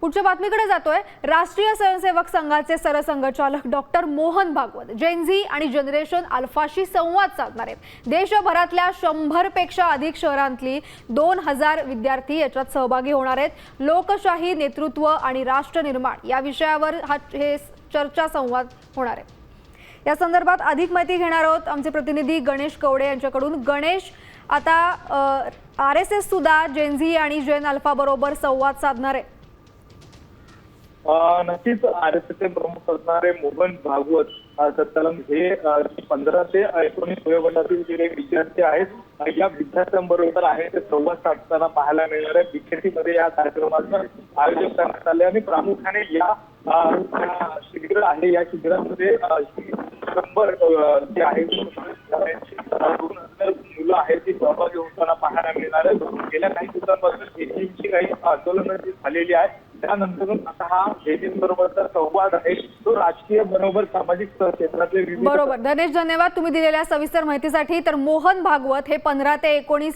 पुढच्या बातमीकडे जातोय। राष्ट्रीय स्वयंसेवक संघाचे सरसंघचालक डॉक्टर मोहन भागवत जेनझी आणि जनरेशन अल्फाशी संवाद साधणार आहेत। देशभरातल्या 100 पेक्षा अधिक शहरांतली 2000 विद्यार्थी याच्यात सहभागी होणार आहेत। लोकशाही, नेतृत्व आणि राष्ट्र निर्माण या विषयावर हे चर्चा संवाद होणार आहे। या संदर्भात अधिक माहिती घेणार आहोत आमचे प्रतिनिधी गणेश कवडे यांच्याकडून। गणेश, आता आरएसएस सुद्धा जेनझी आणि जेन अल्फा बरोबर संवाद साधणार आहे। नक्कीच आरएसएसचे प्रमुख असणारे मोहन भागवत तत्कालीन हे 15 ते 19 वयोगटातील जे विद्यार्थी आहेत या विद्यार्थ्यांबरोबर आहे ते संवाद साधताना पाहायला मिळणार आहे। बीकेटीमध्ये या कार्यक्रमाचं आयोजन करण्यात आले आणि प्रामुख्याने या शिबिर आहे, या शिबिरामध्ये 100 जे आहेत मुलं आहेत ती सहभागी होताना पाहायला मिळणार आहे। गेल्या काही दिवसांपासून जेजींची काही आंदोलनं जी झालेली आहेत त्यानंतर आता हा जेजीं बरोबरचा संवाद आहे तो राजकीय बरोबर सामाजिक क्षेत्रातले विविध बरोबर। गणेश, धन्यवाद तुम्ही दिलेल्या सविस्तर माहितीसाठी। तर मोहन भागवत हे 15 ते 19